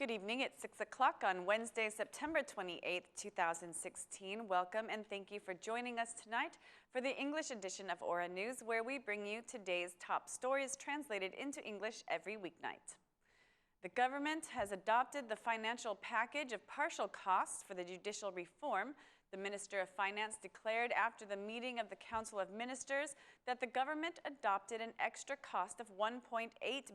Good evening. It's 6 o'clock on Wednesday, September 28th, 2016. Welcome and thank you for joining us tonight for the English edition of Aura News, where we bring you today's top stories translated into English every weeknight. The government has adopted the financial package of partial costs for the judicial reform. The Minister of Finance declared after the meeting of the Council of Ministers that the government adopted an extra cost of 1.8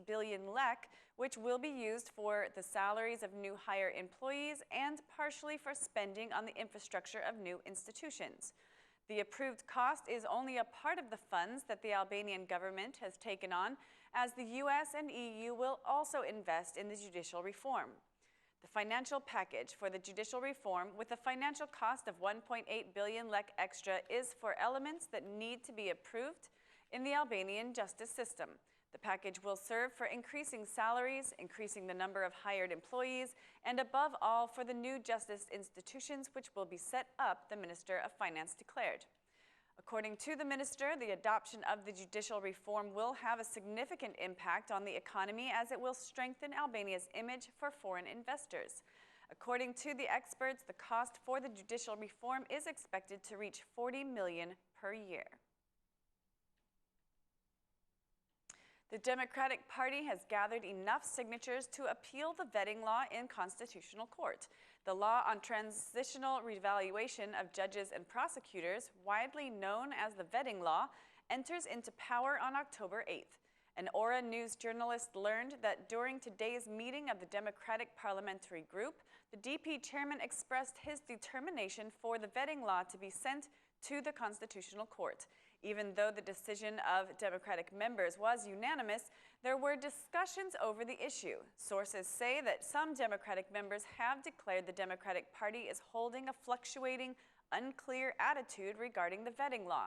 billion lek, which will be used for the salaries of new hire employees and partially for spending on the infrastructure of new institutions. The approved cost is only a part of the funds that the Albanian government has taken on, as the US and EU will also invest in the judicial reform. The financial package for the judicial reform, with a financial cost of 1.8 billion lek extra, is for elements that need to be approved in the Albanian justice system. The package will serve for increasing salaries, increasing the number of hired employees, and above all for the new justice institutions which will be set up, the Minister of Finance declared. According to the minister, the adoption of the judicial reform will have a significant impact on the economy, as it will strengthen Albania's image for foreign investors. According to the experts, the cost for the judicial reform is expected to reach 40 million per year. The Democratic Party has gathered enough signatures to appeal the vetting law in Constitutional Court. The law on transitional revaluation of judges and prosecutors, widely known as the vetting law, enters into power on October 8th. An Aura News journalist learned that during today's meeting of the Democratic Parliamentary Group, the DP chairman expressed his determination for the vetting law to be sent to the Constitutional Court. Even though the decision of Democratic members was unanimous, there were discussions over the issue. Sources say that some Democratic members have declared the Democratic Party is holding a fluctuating, unclear attitude regarding the vetting law.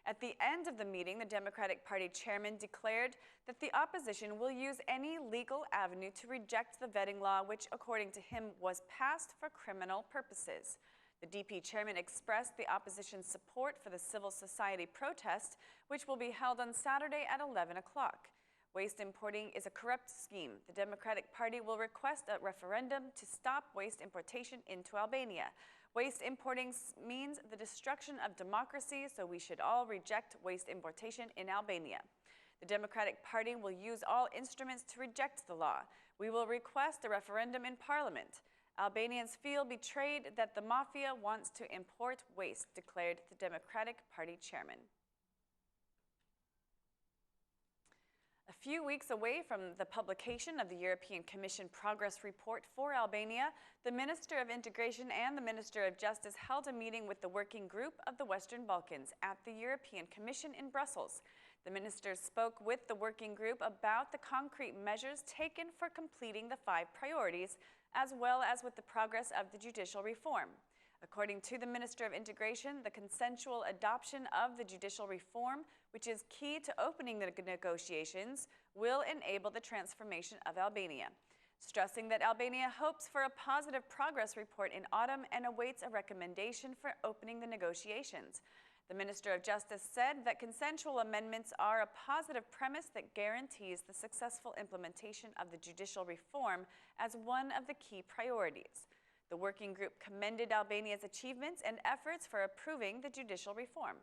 At the end of the meeting, the Democratic Party chairman declared that the opposition will use any legal avenue to reject the vetting law, which, according to him, was passed for criminal purposes. The DP chairman expressed the opposition's support for the civil society protest, which will be held on Saturday at 11 o'clock. Waste importing is a corrupt scheme. The Democratic Party will request a referendum to stop waste importation into Albania. Waste importing means the destruction of democracy, so we should all reject waste importation in Albania. The Democratic Party will use all instruments to reject the law. We will request a referendum in Parliament. Albanians feel betrayed that the mafia wants to import waste, declared the Democratic Party chairman. A few weeks away from the publication of the European Commission Progress Report for Albania, the Minister of Integration and the Minister of Justice held a meeting with the Working Group of the Western Balkans at the European Commission in Brussels. The ministers spoke with the Working Group about the concrete measures taken for completing the 5 priorities, as well as with the progress of the judicial reform. According to the Minister of Integration, the consensual adoption of the judicial reform, which is key to opening the negotiations, will enable the transformation of Albania, stressing that Albania hopes for a positive progress report in autumn and awaits a recommendation for opening the negotiations. The Minister of Justice said that consensual amendments are a positive premise that guarantees the successful implementation of the judicial reform as one of the key priorities. The working group commended Albania's achievements and efforts for approving the judicial reform.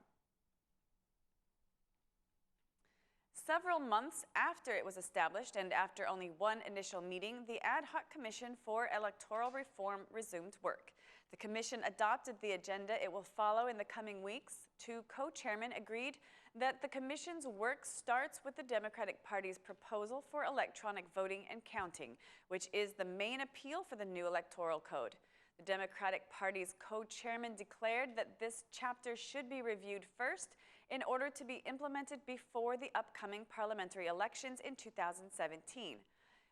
Several months after it was established and after only one initial meeting, the Ad Hoc Commission for Electoral Reform resumed work. The commission adopted the agenda it will follow in the coming weeks. 2 co-chairmen agreed that the commission's work starts with the Democratic Party's proposal for electronic voting and counting, which is the main appeal for the new electoral code. The Democratic Party's co-chairman declared that this chapter should be reviewed first in order to be implemented before the upcoming parliamentary elections in 2017.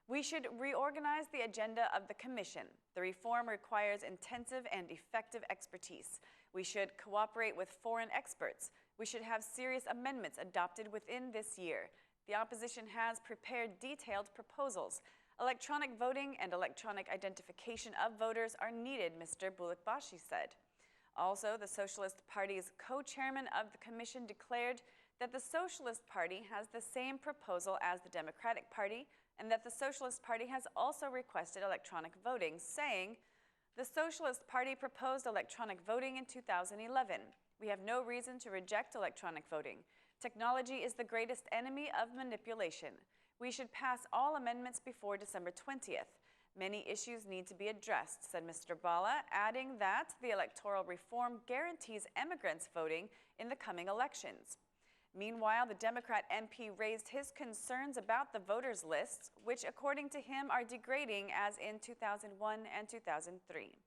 We should reorganize the agenda of the Commission. The reform requires intensive and effective expertise. We should cooperate with foreign experts. We should have serious amendments adopted within this year. The opposition has prepared detailed proposals. Electronic voting and electronic identification of voters are needed, Mr. Bulakbashi said. Also, the Socialist Party's co-chairman of the Commission declared that the Socialist Party has the same proposal as the Democratic Party and that the Socialist Party has also requested electronic voting, saying, "The Socialist Party proposed electronic voting in 2011. We have no reason to reject electronic voting. Technology is the greatest enemy of manipulation. We should pass all amendments before December 20th. Many issues need to be addressed," said Mr. Bala, adding that the electoral reform guarantees immigrants voting in the coming elections. Meanwhile, the Democrat MP raised his concerns about the voters' lists, which according to him are degrading as in 2001 and 2003.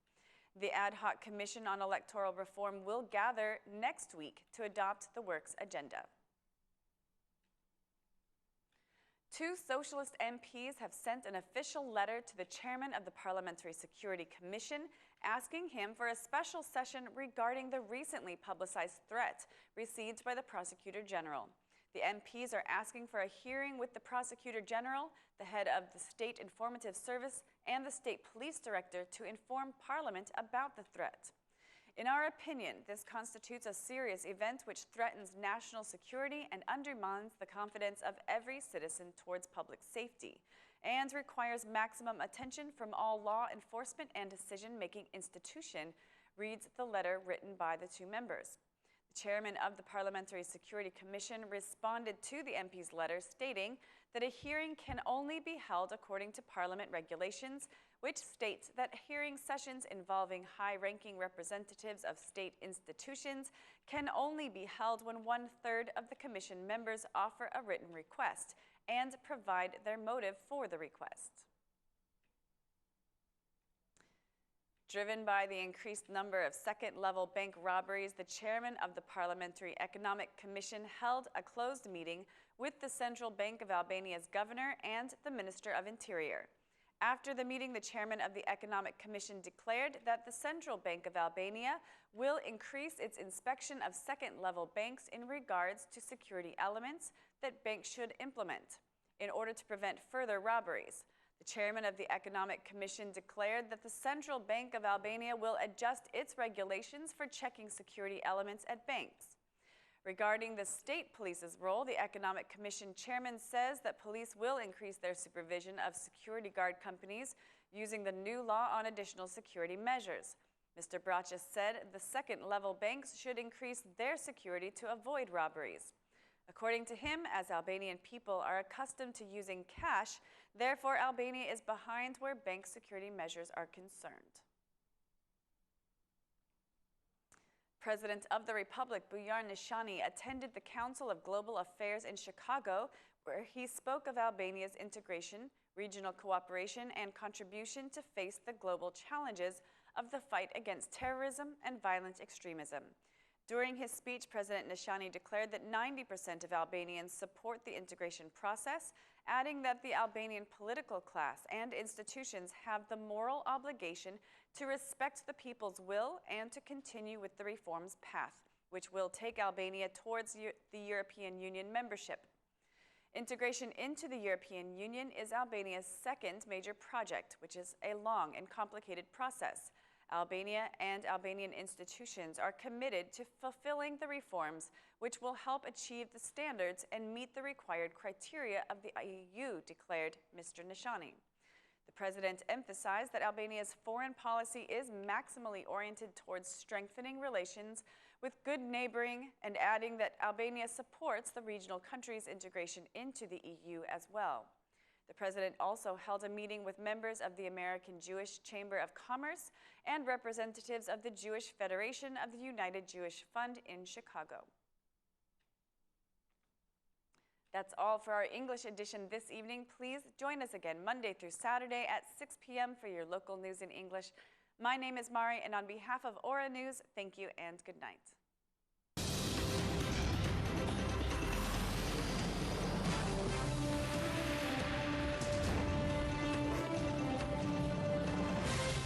The Ad Hoc Commission on Electoral Reform will gather next week to adopt the work's agenda. Two Socialist MPs have sent an official letter to the chairman of the Parliamentary Security Commission asking him for a special session regarding the recently publicized threat received by the Prosecutor General. The MPs are asking for a hearing with the Prosecutor General, the head of the State Informative Service, and the State Police Director to inform Parliament about the threat. In our opinion, this constitutes a serious event which threatens national security and undermines the confidence of every citizen towards public safety, and requires maximum attention from all law enforcement and decision-making institutions, reads the letter written by the two members. The chairman of the Parliamentary Security Commission responded to the MP's letter stating that a hearing can only be held according to Parliament regulations, which states that hearing sessions involving high-ranking representatives of state institutions can only be held when 1/3 of the Commission members offer a written request and provide their motive for the request. Driven by the increased number of second-level bank robberies, the chairman of the Parliamentary Economic Commission held a closed meeting with the Central Bank of Albania's governor and the Minister of Interior. After the meeting, the chairman of the Economic Commission declared that the Central Bank of Albania will increase its inspection of second-level banks in regards to security elements that banks should implement in order to prevent further robberies. The chairman of the Economic Commission declared that the Central Bank of Albania will adjust its regulations for checking security elements at banks. Regarding the state police's role, the Economic Commission chairman says that police will increase their supervision of security guard companies using the new law on additional security measures. Mr. Brussels said the second-level banks should increase their security to avoid robberies. According to him, as Albanian people are accustomed to using cash, therefore Albania is behind where bank security measures are concerned. President of the Republic, Bujar Nishani, attended the Council of Global Affairs in Chicago, where he spoke of Albania's integration, regional cooperation, and contribution to face the global challenges of the fight against terrorism and violent extremism. During his speech, President Nishani declared that 90% of Albanians support the integration process, adding that the Albanian political class and institutions have the moral obligation to respect the people's will and to continue with the reforms path, which will take Albania towards the European Union membership. Integration into the European Union is Albania's second major project, which is a long and complicated process. Albania and Albanian institutions are committed to fulfilling the reforms which will help achieve the standards and meet the required criteria of the EU, declared Mr. Nishani. The president emphasized that Albania's foreign policy is maximally oriented towards strengthening relations with good neighboring, and adding that Albania supports the regional countries' integration into the EU as well. The president also held a meeting with members of the American Jewish Chamber of Commerce and representatives of the Jewish Federation of the United Jewish Fund in Chicago. That's all for our English edition this evening. Please join us again Monday through Saturday at 6 p.m. for your local news in English. My name is Mari, and on behalf of Aura News, thank you and good night.